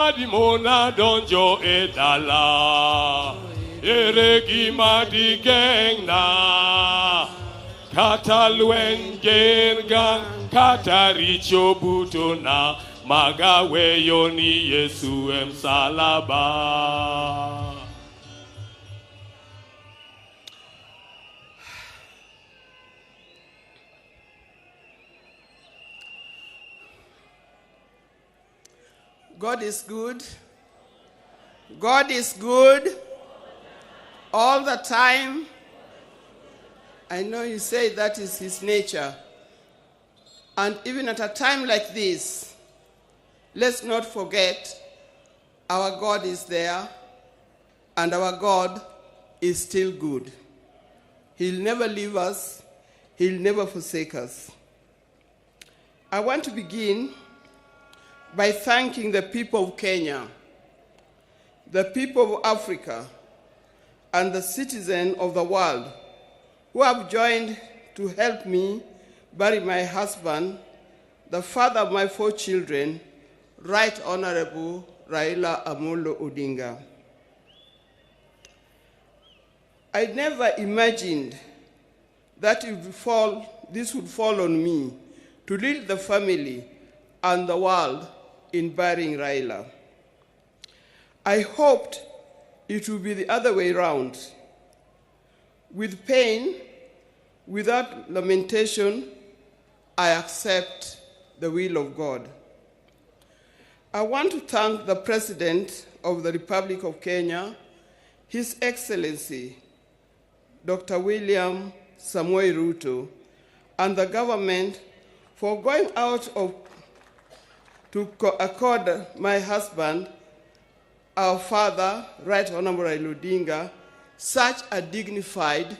Mona donjo edala eregi madigengna kata lwengenga kata richo butona magawe yoni Yesu emsalaba. God is good. God is good all the time. I know you say that is his nature. And even at a time like this, let's not forget our God is there and our God is still good. He'll never leave us. He'll never forsake us. I want to begin by thanking the people of Kenya, the people of Africa, and the citizens of the world who have joined to help me bury my husband, the father of my 4 children, Right Honorable Raila Odinga. I never imagined that this would fall on me to lead the family and the world in burying Raila. I hoped it would be the other way around. With pain, without lamentation, I accept the will of God. I want to thank the President of the Republic of Kenya, His Excellency, Dr. William Samoei Ruto, and the government for going out to accord my husband, our father, Right Honorable Raila Odinga, such a dignified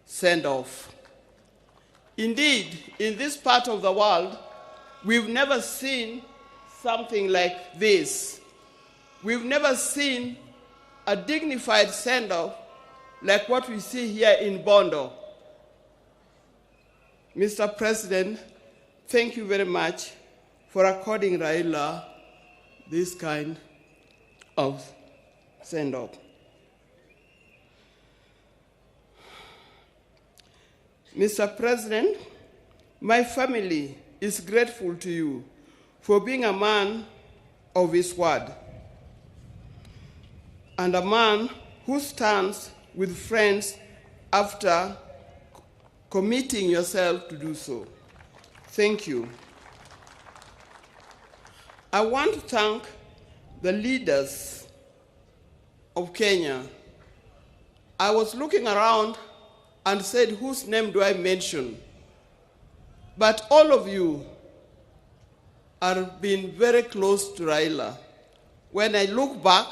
send-off. Indeed, in this part of the world, we've never seen something like this. We've never seen a dignified send-off like what we see here in Bondo. Mr. President, thank you very much for according Raila this kind of send-off. Mr. President, my family is grateful to you for being a man of his word and a man who stands with friends after committing yourself to do so. Thank you. I want to thank the leaders of Kenya. I was looking around and said, whose name do I mention? But all of you have been very close to Raila. When I look back,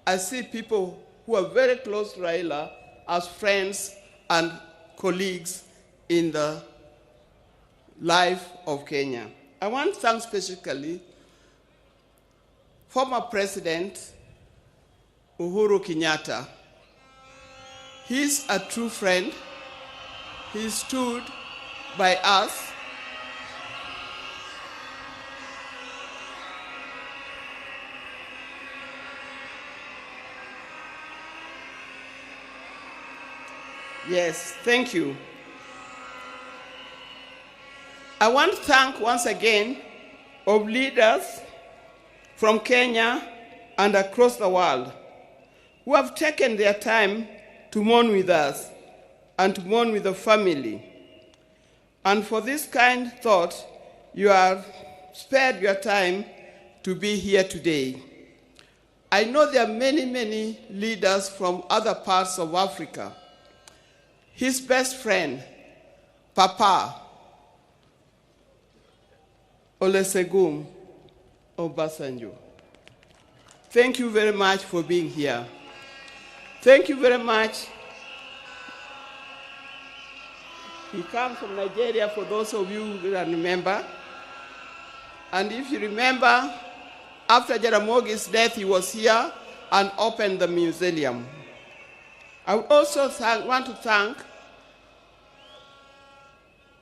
I see people who are very close to Raila as friends and colleagues in the life of Kenya. I want to thank specifically former President Uhuru Kenyatta. He's a true friend. He stood by us. Yes, thank you. I want to thank once again of leaders from Kenya and across the world who have taken their time to mourn with us and to mourn with the family. And for this kind thought, you have spared your time to be here today. I know there are many, many leaders from other parts of Africa. His best friend, Papa Olusegun Obasanjo. Thank you very much for being here. Thank you very much. He comes from Nigeria, for those of you who can remember. And if you remember, after Jaramogi's death, he was here and opened the museum. I would also want to thank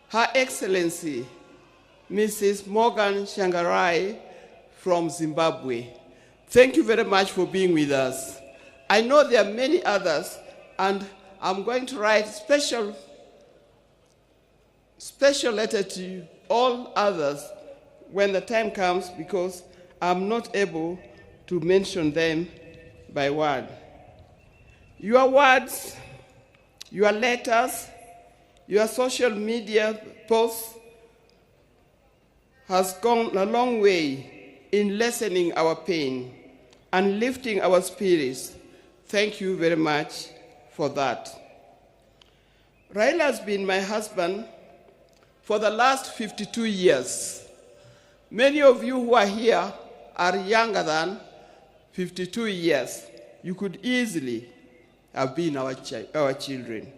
Her Excellency, Mrs. Morgan Shangarai, from Zimbabwe. Thank you very much for being with us. I know there are many others, and I'm going to write special letter to all others when the time comes, because I'm not able to mention them by word. Your words, your letters, your social media posts has gone a long way in lessening our pain and lifting our spirits. Thank you very much for that. Raila has been my husband for the last 52 years. Many of you who are here are younger than 52 years. You could easily have been our children.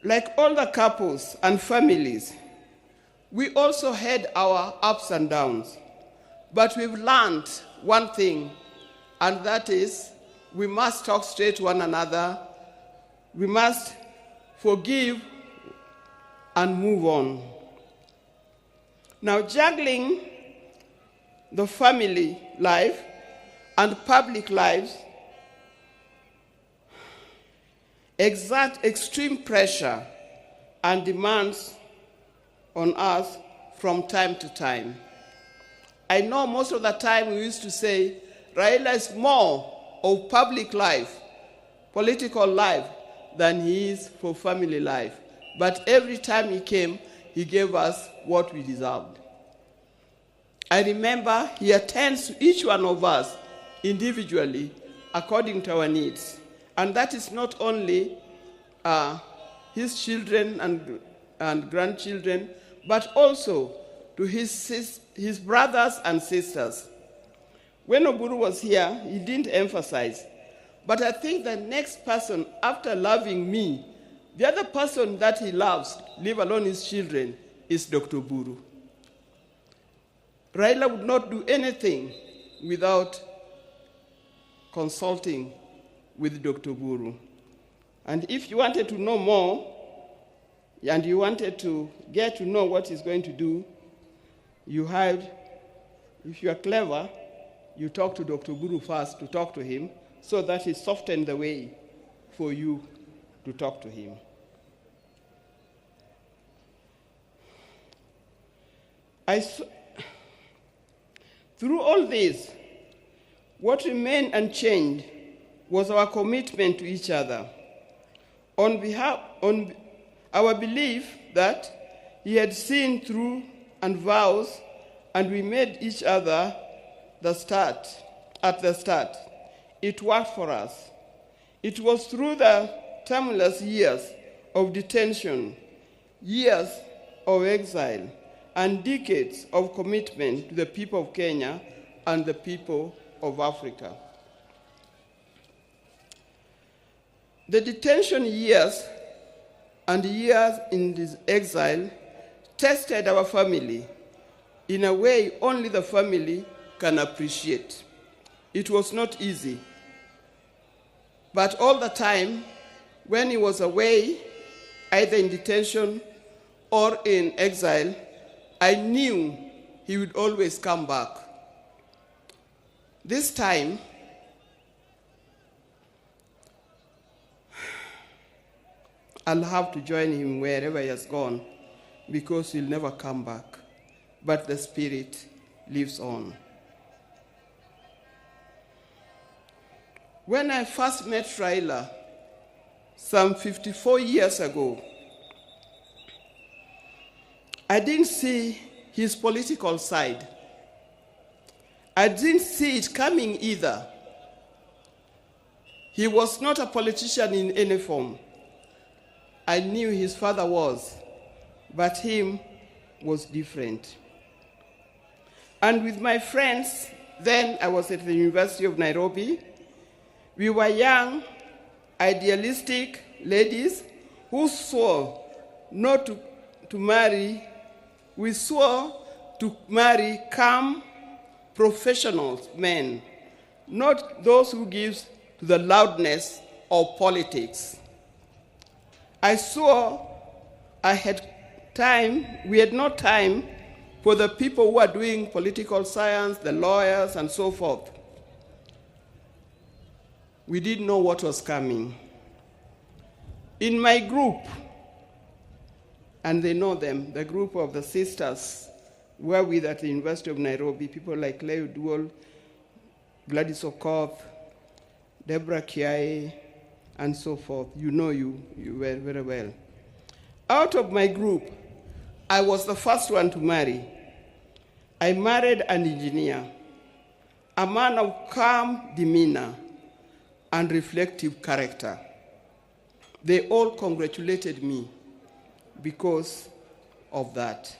Like all the couples and families, we also had our ups and downs. But we've learned one thing, and that is we must talk straight to one another. We must forgive and move on. Now, juggling the family life and public lives exert extreme pressure and demands on us from time to time. I know most of the time we used to say Raila is more of public life, political life, than he is for family life. But every time he came, he gave us what we deserved. I remember he attends to each one of us individually according to our needs. And that is not only his children and grandchildren, but also to his brothers and sisters. When Oburu was here, he didn't emphasize. But I think the next person, after loving me, the other person that he loves, leave alone his children, is Dr. Buru. Raila would not do anything without consulting with Dr. Buru. And if you wanted to know more, and you wanted to get to know what he's going to do, if you are clever, you talk to Dr. Buru first to talk to him, so that he softened the way for you to talk to him. Through all this, what remained unchanged was our commitment to each other. On our belief that he had seen through and vows, and we made each other at the start. It worked for us. It was through the tumultuous years of detention, years of exile, and decades of commitment to the people of Kenya and the people of Africa. The detention years and years in this exile tested our family in a way only the family can appreciate. It was not easy. But all the time, when he was away, either in detention or in exile, I knew he would always come back. This time, I'll have to join him wherever he has gone, because he'll never come back. But the spirit lives on. When I first met Raila, some 54 years ago, I didn't see his political side. I didn't see it coming either. He was not a politician in any form. I knew his father was, but him was different. And with my friends, then I was at the University of Nairobi, we were young, idealistic ladies who swore not to marry. We swore to marry calm, professional men, not those who give to the loudness of politics. I swore we had no time for the people who are doing political science, the lawyers, and so forth. We didn't know what was coming. In my group, and they know them, the group of the sisters were with at the University of Nairobi, people like Raila Odinga, Gladys Okoth, Deborah Kiai, and so forth. You know you very, very well. Out of my group, I was the first one to marry. I married an engineer, a man of calm demeanor and reflective character. They all congratulated me because of that.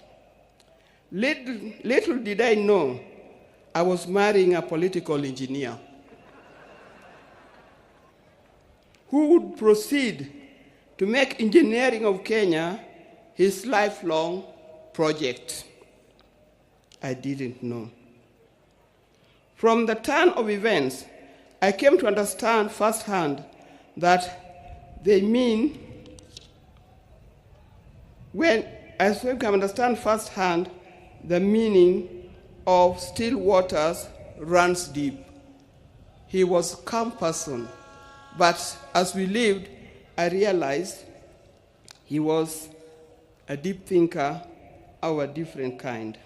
Little did I know I was marrying a political engineer who would proceed to make engineering of Kenya his lifelong project. I didn't know. From the turn of events, I came to understand firsthand that they mean, I came to understand firsthand the meaning of still waters runs deep. He was a calm person, but as we lived, I realized he was a deep thinker of a different kind.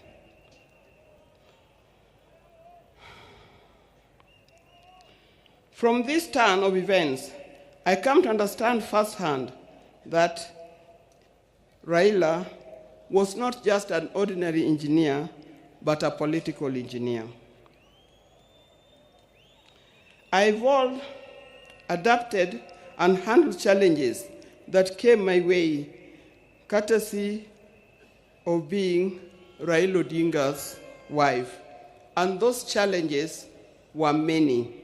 From this turn of events, I come to understand firsthand that Raila was not just an ordinary engineer, but a political engineer. I evolved, adapted, and handled challenges that came my way, courtesy of being Raila Odinga's wife. And those challenges were many.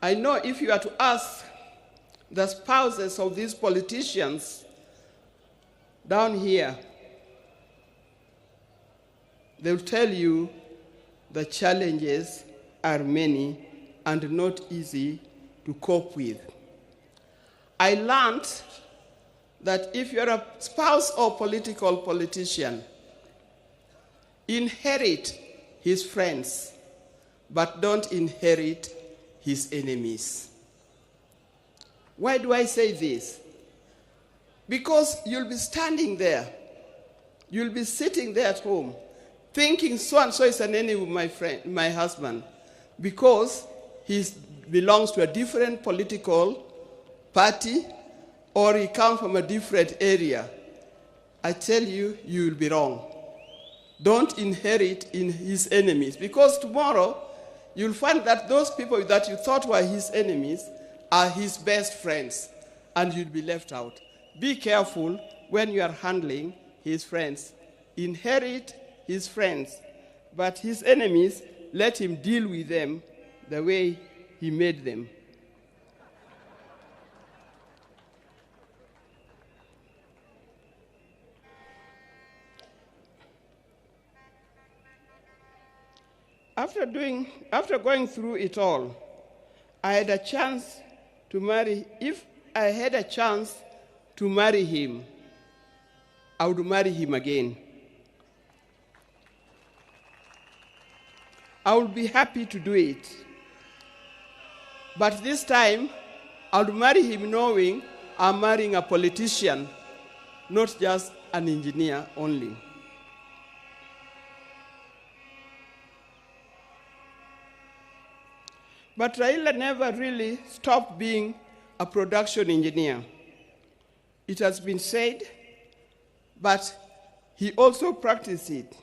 I know if you are to ask the spouses of these politicians down here, they'll tell you the challenges are many and not easy to cope with. I learned that if you're a spouse or political politician, inherit his friends, but don't inherit his enemies. Why do I say this? Because you'll be standing there, you'll be sitting there at home, thinking so-and-so is an enemy of my husband, because he belongs to a different political party, or he comes from a different area. I tell you, you will be wrong. Don't inherit in his enemies, because tomorrow you'll find that those people that you thought were his enemies are his best friends, and you'll be left out. Be careful when you are handling his friends. Inherit his friends, but his enemies, let him deal with them the way he made them. After going through it all, I had a chance to marry. If I had a chance to marry him, I would marry him again. I would be happy to do it. But this time, I would marry him knowing I'm marrying a politician, not just an engineer only. But Raila never really stopped being a production engineer. It has been said, but he also practiced it.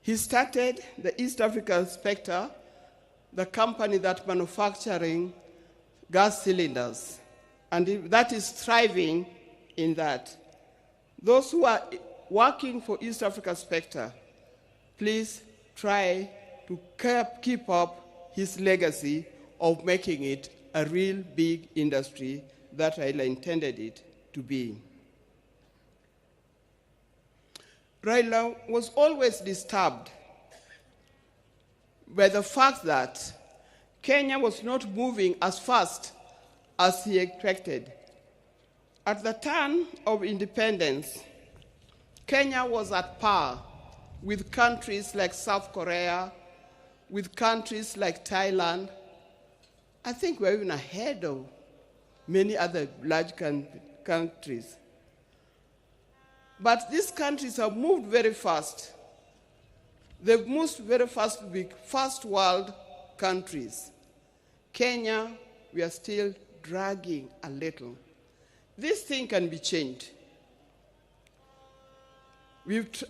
He started the East Africa Spectre, the company that manufacturing gas cylinders, and that is thriving in that. Those who are working for East Africa Spectre, please try to keep up his legacy of making it a real big industry that Raila intended it to be. Raila was always disturbed by the fact that Kenya was not moving as fast as he expected. At the turn of independence, Kenya was at par with countries like South Korea, with countries like Thailand. I think we're even ahead of many other large countries. But these countries have moved very fast. They've moved very fast to be first world countries. Kenya, we are still dragging a little. This thing can be changed.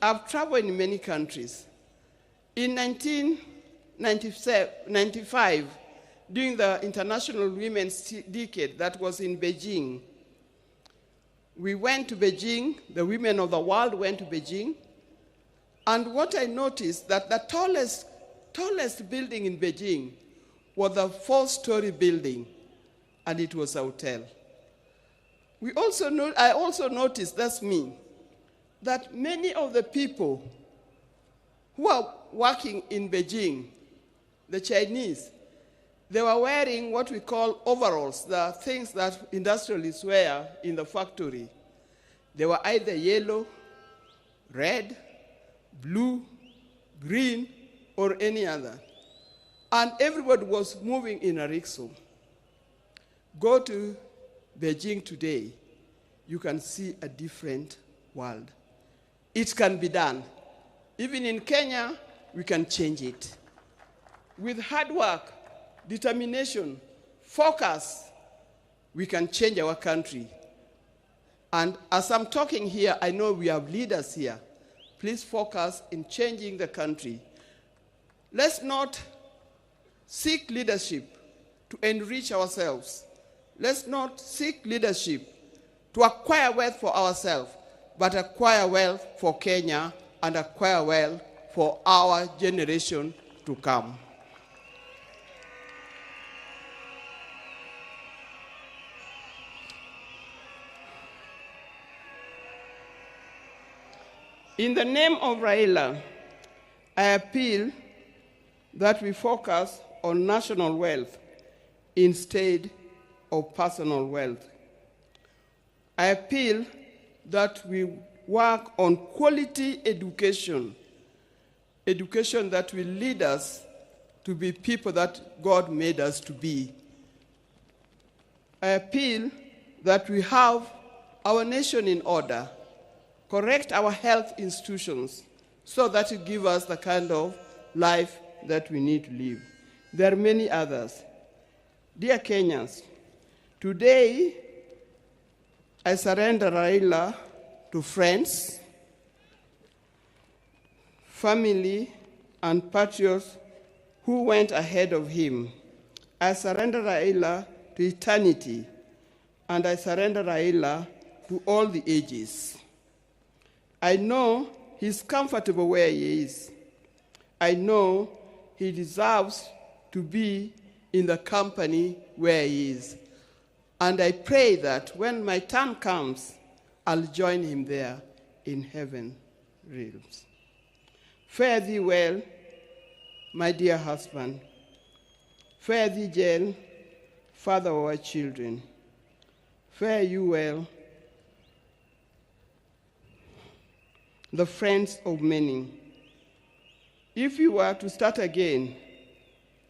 I've traveled in many countries. In 1995, during the International Women's Decade that was in Beijing, we went to Beijing, the women of the world went to Beijing, and what I noticed that the tallest building in Beijing was a 4-story building, and it was a hotel. I also noticed, that's me, that many of the people who are working in Beijing, the Chinese, they were wearing what we call overalls, the things that industrialists wear in the factory. They were either yellow, red, blue, green, or any other. And everybody was moving in a rickshaw. Go to Beijing today, you can see a different world. It can be done. Even in Kenya, we can change it. With hard work, determination, focus, we can change our country. And as I'm talking here, I know we have leaders here. Please focus in changing the country. Let's not seek leadership to enrich ourselves. Let's not seek leadership to acquire wealth for ourselves, but acquire wealth for Kenya and acquire wealth for our generation to come. In the name of Raila, I appeal that we focus on national wealth instead of personal wealth. I appeal that we work on quality education, education that will lead us to be people that God made us to be. I appeal that we have our nation in order, correct our health institutions so that it gives us the kind of life that we need to live. There are many others. Dear Kenyans, today I surrender Raila to friends, family, and patriots who went ahead of him. I surrender Raila to eternity, and I surrender Raila to all the ages. I know he's comfortable where he is. I know he deserves to be in the company where he is. And I pray that when my time comes, I'll join him there in heaven realms. Fare thee well, my dear husband. Fare thee well, father of our children. Fare you well, the friends of many. If you were to start again,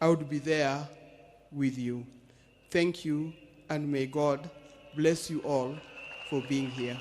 I would be there with you. Thank you, and may God bless you all for being here.